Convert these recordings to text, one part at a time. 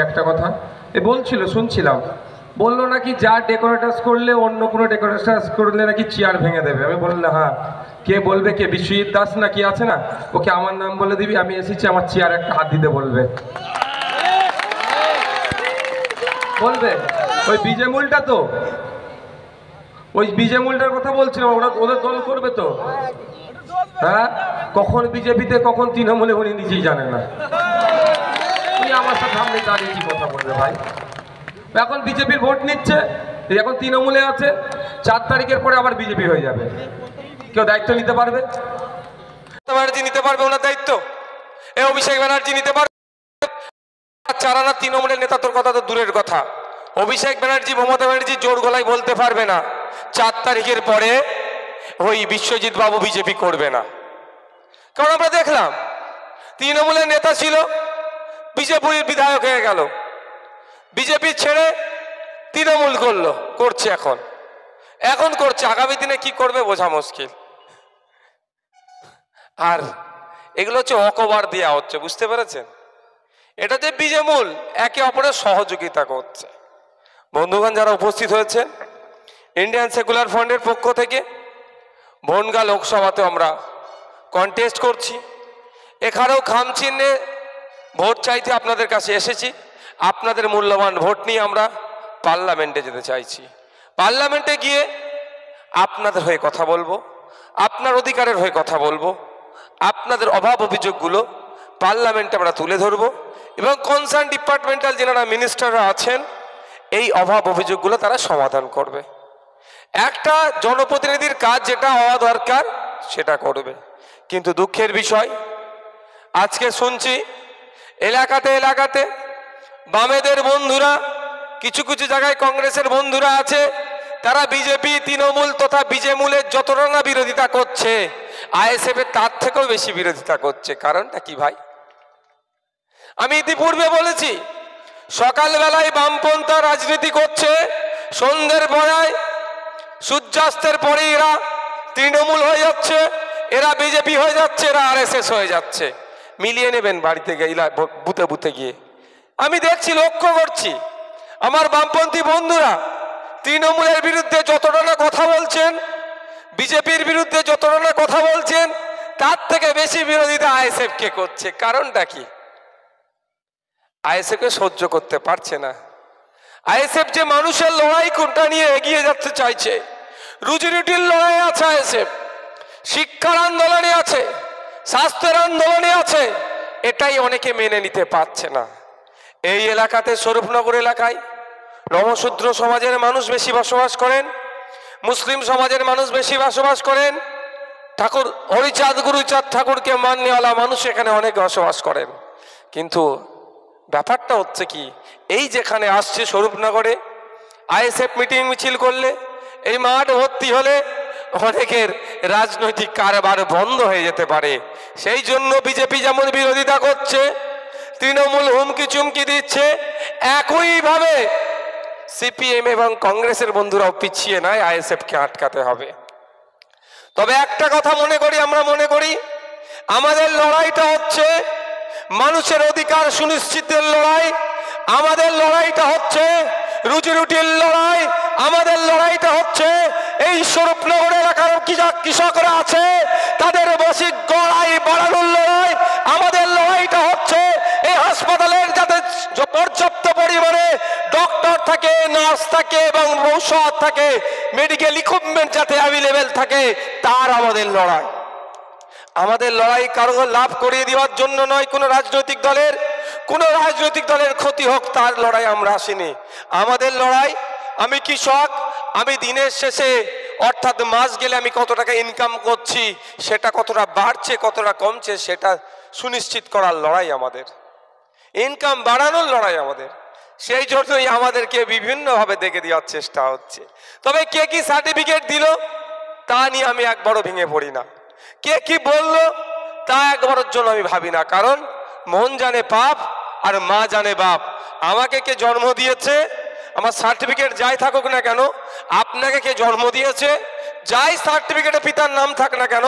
একটা কথা বলছিল, শুনছিলাম, বললো নাকি যা ডেকোরেটার্স করলে অন্য কোনো ডেকোরেটার্স করলে নাকি চেয়ার ভেঙে দেবে। আমি বললাম হ্যাঁ, কে বলবে, কে বিশ্বজিৎ দাস না কি আছে না, ওকে আমার নাম বলে দিবি, আমি এসেছি, আমার চেয়ার একটা হাত দিতে বলবে। বলবে ওই বিজেমুলটা, তো ওই বিজেমুলটার কথা বলছিলাম, ওরা ওদের দল করবে তো। হ্যাঁ, কখন বিজেপিতে কখন তৃণমূলে উনি নিজেই জানে না। উনি আমার সাথে সামনে দাঁড়িয়ে কি কথা বলবে ভাই? এখন বিজেপির ভোট নিচ্ছে, এখন তৃণমূলে আছে, 4 তারিখের পরে আবার বিজেপি হয়ে যাবে। কেউ দায়িত্ব নিতে পারবে? ব্যানার্জি নিতে পারবে ওনার দায়িত্ব? এ অভিষেক ব্যানার্জি নিতে পারবে? চারানা তৃণমূলের নেতা তোর কথা তো দূরের কথা, অভিষেক ব্যানার্জি, মমতা ব্যানার্জি জোর গলায় বলতে পারবে না 4 তারিখের পরে ওই বিশ্বজিৎ বাবু বিজেপি করবে না। কারণ আমরা দেখলাম তৃণমূলের নেতা ছিল, বিজেপির বিধায়ক হয়ে গেল, বিজেপি ছেড়ে তৃণমূল করছে, এখন করছে, আগামী দিনে কি করবে বোঝা মুশকিল। আর এগুলো হচ্ছে অকবার দেওয়া হচ্ছে, বুঝতে পেরেছেন? এটাতে বিজেমূল একে অপরের সহযোগিতা করছে। বন্ধুগণ যারা উপস্থিত হয়েছে, ইন্ডিয়ান সেকুলার ফ্রন্টের পক্ষ থেকে বনগাঁ লোকসভাতে আমরা কন্টেস্ট করছি। এখানেও খামচিহ্নে ভোট চাইতে আপনাদের কাছে এসেছি। আপনাদের মূল্যবান ভোট নিয়ে আমরা পার্লামেন্টে যেতে চাইছি। পার্লামেন্টে গিয়ে আপনাদের হয়ে কথা বলবো, আপনার অধিকারের হয়ে কথা বলবো, আপনাদের অভাব অভিযোগগুলো পার্লামেন্টে আমরা তুলে ধরবো এবং কনসার্ন ডিপার্টমেন্টাল যারা মিনিস্টাররা আছেন এই অভাব অভিযোগগুলো তারা সমাধান করবে। একটা জনপ্রতিনিধির কাজ যেটা হওয়া দরকার সেটা করবে। কিন্তু দুঃখের বিষয়, আজকে শুনছি এলাকাতে বামেদের বন্ধুরা, কিছু কিছু জায়গায় কংগ্রেসের বন্ধুরা আছে, তারা বিজেপি, তৃণমূল তথা বিজেমূলের যতটা না বিরোধিতা করছে, আইএসএফ এর তার থেকেও বেশি বিরোধিতা করছে। কারণটা কি ভাই? আমি ইতিপূর্বে বলেছি, সকালবেলায় বামপন্থা রাজনীতি করছে, সন্ধ্যের বেলায় সূর্যাস্তের পরে এরা তৃণমূল হয়ে যাচ্ছে, এরা বিজেপি হয়ে যাচ্ছে, এরা আরএসএস হয়ে যাচ্ছে। মিলিয়ে নেবেন বাড়িতে গিয়ে, বুথে বুথে গিয়ে। আমি দেখছি, লক্ষ্য করছি, আমার বামপন্থী বন্ধুরা তৃণমূলের বিরুদ্ধে যতটা না কথা বলছেন, বিজেপির বিরুদ্ধে যতটা না কথা বলছেন, তার থেকে বেশি বিরোধিতা আইএসএফ কে করছে। কারণটা কি? আইএসএফ কে সহ্য করতে পারছে না। আইএসএফ যে মানুষের লড়াই কোনটা নিয়ে এগিয়ে যেতে চাইছে, রুজি রুটির লড়াই আছে, আইএসএফ শিক্ষার আন্দোলনে আছে, স্বাস্থ্যের আন্দোলনে আছে, এটাই অনেকে মেনে নিতে পারছে না। এই এলাকাতে, স্বরূপনগর এলাকায় রমশূদ্র সমাজের মানুষ বেশি বসবাস করেন, মুসলিম সমাজের মানুষ বেশি বসবাস করেন, ঠাকুর হরিচাঁদ গুরুচাঁদ ঠাকুরকে মান্যওয়ালা মানুষ এখানে অনেক বসবাস করেন। কিন্তু ব্যাপারটা হচ্ছে কি, এই যেখানে আসছে স্বরূপনগরে আইএসএফ মিটিং মিছিল করলে, এই মাঠ ভর্তি হলে অনেকের রাজনৈতিক কারবার বন্ধ হয়ে যেতে পারে। সেই জন্য বিজেপি যেমন বিরোধিতা করছে, তৃণমূল হুমকি চুমকি দিচ্ছে, একইভাবে সিপিএম এবং কংগ্রেসের বন্ধুরাও পিছিয়ে নয়, আইএসএফকে আটকাতে হবে। তবে একটা কথা আমরা মনে করি, আমাদের লড়াইটা হচ্ছে মানুষের অধিকার সুনিশ্চিতের লড়াই, আমাদের লড়াইটা হচ্ছে রুজি রুটির লড়াই, আমাদের লড়াইটা হচ্ছে এই স্বরূপনগর এলাকার কৃষকরা আছে তাদের মাসিক গড়াই বাড়ানোর লড়াই, আমাদের লড়াইটা হচ্ছে এই হাসপাতালের যাতে পর্যাপ্ত পরিমাণে ডক্টর থাকে, নার্স থাকে এবং ঔষধ থাকে, মেডিকেল ইকুইপমেন্ট যাতে অ্যাভেলেবেল থাকে, তার আমাদের লড়াই। আমাদের লড়াই কারো লাভ করিয়ে দেওয়ার জন্য নয়, কোনো রাজনৈতিক দলের ক্ষতি হোক তার লড়াই আমরা আসিনি। আমাদের লড়াই, আমি কৃষক, আমি দিনের শেষে অর্থাৎ মাস গেলে আমি কত টাকা ইনকাম করছি, সেটা কতটা বাড়ছে কতটা কমছে সেটা সুনিশ্চিত করার লড়াই আমাদের, ইনকাম বাড়ানোর লড়াই আমাদের। সেই জন্যই আমাদেরকে বিভিন্নভাবে দেখে দেওয়ার চেষ্টা হচ্ছে। তবে কে কি সার্টিফিকেট দিল তা নিয়ে আমি একবারও ভেঙে পড়ি না, কে কি বললো তা একবারের জন্য আমি ভাবি না। কারণ মন জানে পাপ আর মা জানে বাপ। আমাকে কে জন্ম দিয়েছে, আমার সার্টিফিকেট যাই থাকুক না কেন, আপনাকে কে জন্ম দিয়েছে, যাই সার্টিফিকেটে পিতার নাম থাক না কেন,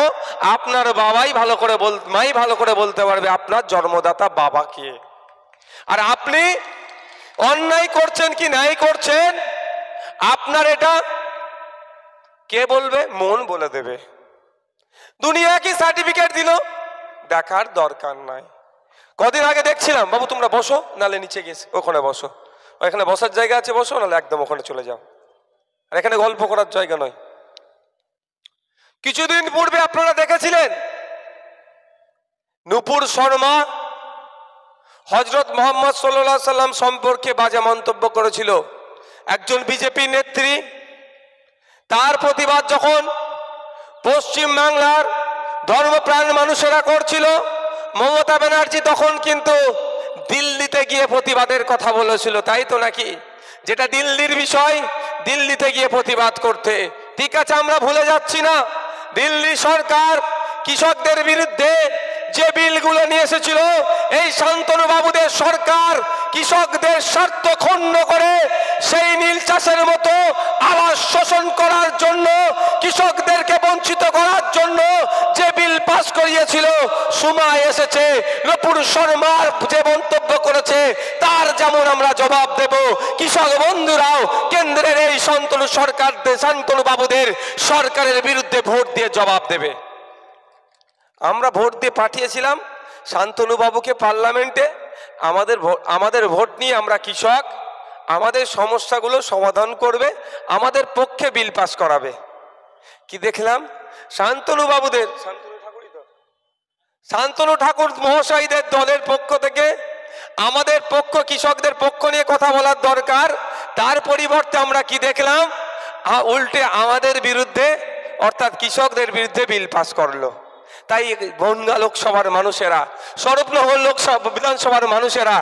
আপনার মাই ভালো করে বলতে পারবে আপনার জন্মদাতা বাবা কে। আর আপনি অন্যায় করছেন কি ন্যায় করছেন আপনার এটা কে বলবে? মন বলে দেবে। দুনিয়া কি সার্টিফিকেট দিল, দেখার দরকার নাই। কদিন আগে দেখছিলাম, বাবু তোমরা বসো, নালে নিচে গেছে ওখানে বসো, ওখানে বসার জায়গা আছে বসো, নালে একদম ওখানে চলে যাও, আর এখানে গল্প করার জায়গা নয়। কিছুদিন পূর্বে আপনারা দেখেছিলেন নূপুর শর্মা হযরত মুহাম্মদ সাল্লাল্লাহু আলাইহি সাল্লাম সম্পর্কে বাজে মন্তব্য করেছিল, একজন বিজেপি নেত্রী। তার প্রতিবাদ যখন পশ্চিম বাংলার ধর্মপ্রাণ মানুষেরা করছিল, মমতা ব্যানার্জি তখন কিন্তু দিল্লিতে গিয়ে প্রতিবাদের কথা বলেছিল, তাই তো নাকি? যেটা দিল্লির বিষয়, দিল্লিতে গিয়ে প্রতিবাদ করতে। ঠিক আছে, আমরা ভুলে যাচ্ছি না দিল্লি সরকার কৃষকদের বিরুদ্ধে যে বিলগুলো নিয়ে এসেছিল, এই শান্তনু বাবুদের সরকার কৃষকদের স্বার্থ ক্ষুণ্ণ করে সেই নীল চাষের মতো আবাস শোষণ করার জন্য, কৃষকদেরকে বঞ্চিত করার জন্য যে বিল পাস করিয়েছিল, সময় এসেছে নূপুর শর্মার যে মন্তব্য করেছে তার যেমন আমরা জবাব দেব, কৃষক বন্ধুরাও কেন্দ্রের এই শান্তনু বাবুদের সরকারের বিরুদ্ধে ভোট দিয়ে জবাব দেবে। আমরা ভোট দিয়ে পাঠিয়েছিলাম শান্তনু বাবুকে পার্লামেন্টে। আমাদের ভোট নিয়ে আমরা কৃষক, আমাদের সমস্যাগুলো সমাধান করবে, আমাদের পক্ষে বিল পাস করাবে। কি দেখলাম? শান্তনু ঠাকুর মহাশয়দের দলের পক্ষ থেকে আমাদের পক্ষ, কৃষকদের পক্ষ নিয়ে কথা বলার দরকার, তার পরিবর্তে আমরা কি দেখলাম? উল্টে আমাদের বিরুদ্ধে, অর্থাৎ কৃষকদের বিরুদ্ধে বিল পাস করলো। তাই বনগাঁ লোকসভার মানুষেরা, স্বরূপনগর লোকসভা বিধানসভার মানুষেরা,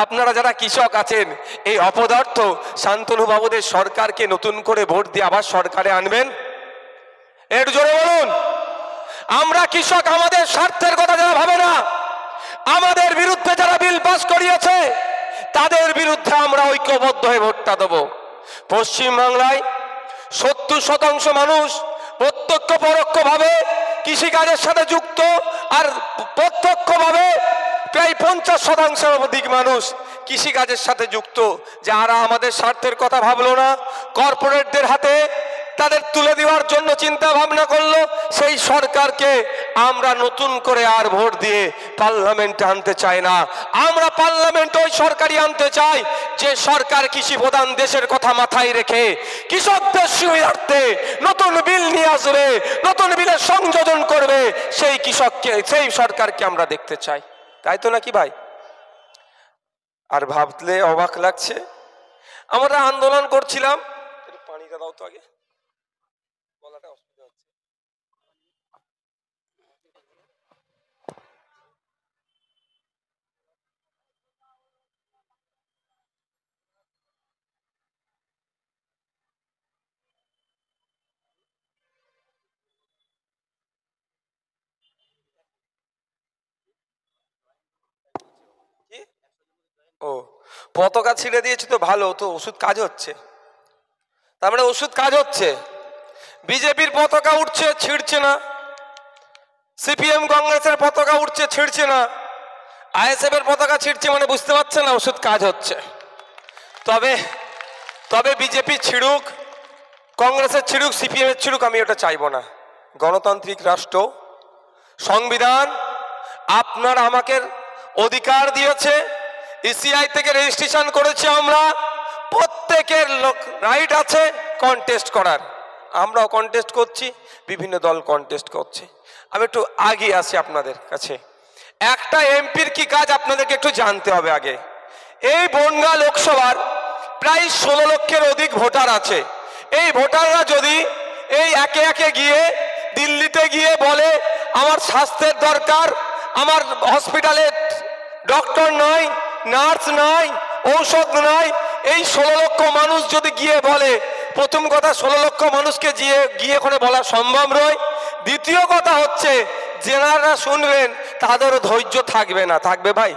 আপনারা যারা কৃষক আছেন, এই অপদার্থ শান্তনু বাবুদের সরকারকে নতুন করে ভোট দিয়ে আবার সরকারে আনবেন? এর জোরে বলুন। আমরা কৃষক, আমাদের স্বার্থের কথা যারা ভাবে না, আমাদের বিরুদ্ধে যারা বিল পাস করিয়েছে, তাদের বিরুদ্ধে আমরা ঐক্যবদ্ধ হয়ে ভোটটা দেবো। পশ্চিমবাংলায় 70% মানুষ প্রত্যক্ষ পরোক্ষভাবে কৃষিকাজের সাথে যুক্ত, আর প্রত্যক্ষভাবে প্রায় 50% অধিক মানুষ কৃষিকাজের সাথে যুক্ত। যারা আমাদের স্বার্থের কথা ভাবলো না, কর্পোরেটদের হাতে তাদের তুলে দেওয়ার জন্য চিন্তা ভাবনা করলো, সেই সরকারকে আমরা নতুন করে আর ভোট দিয়ে পার্লামেন্টে আনতে চাই না। আমরা পার্লামেন্টে ওই সরকারই আনতে চাই যে সরকার কৃষি প্রধান দেশের কথা মাথায় রেখে কৃষকদের সুবিধার্থে নতুন বিল নিয়ে আসবে, নতুন বিলের সংযোজন করবে, সেই কৃষককে, সেই সরকারকে আমরা দেখতে চাই। তাই তো নাকি ভাই? আর ভাবলে অবাক লাগছে, আমরা আন্দোলন করছিলাম, পানিটা দাও তো আগে, গলাটা অসুবিধা হচ্ছে। ও, পতাকা ছিঁড়ে দিয়েছে তো ভালো, তো ওষুধ কাজ হচ্ছে, তার মানে ওষুধ কাজ হচ্ছে। বিজেপির পতাকা উঠছে, ছিঁড়ছে না, সিপিএম কংগ্রেসের পতাকা উঠছে, ছিঁড়ছে না, আইএসএফ এর পতাকা ছিঁড়ছে, মানে বুঝতে পারছে না ওষুধ কাজ হচ্ছে। তবে বিজেপি ছিঁড়ুক, কংগ্রেসের ছিঁড়ুক, সিপিএম এর ছিঁড়ুক, আমি ওটা চাইবো না। গণতান্ত্রিক রাষ্ট্র, সংবিধান আপনার আমাকে অধিকার দিয়েছে, ইসিআই থেকে রেজিস্ট্রেশন করেছে আমরা, প্রত্যেকের রাইট আছে কন্টেস্ট করার। আমরাও কন্টেস্ট করছি, বিভিন্ন দল কন্টেস্ট করছে। আমি একটু আগে আসি আপনাদের কাছে। একটা এমপির কি কাজ আপনাদেরকে একটু জানতে হবে আগে। এই বনগাঁ লোকসভার প্রায় 16 লক্ষের অধিক ভোটার আছে। এই ভোটাররা যদি এই একে একে গিয়ে দিল্লিতে গিয়ে বলে আমার স্বাস্থ্যের দরকার, আমার হসপিটালে ডক্টর নয়, নার্স নয়, ঔষধ নয়, এই 16 লক্ষ মানুষ যদি গিয়ে বলে, প্রথম কথা 16 লক্ষ মানুষকে গিয়ে ওখানে বলা সম্ভব নয়। দ্বিতীয় কথা হচ্ছে, যারা শুনবেন তাদেরও ধৈর্য থাকবে না। থাকবে ভাই?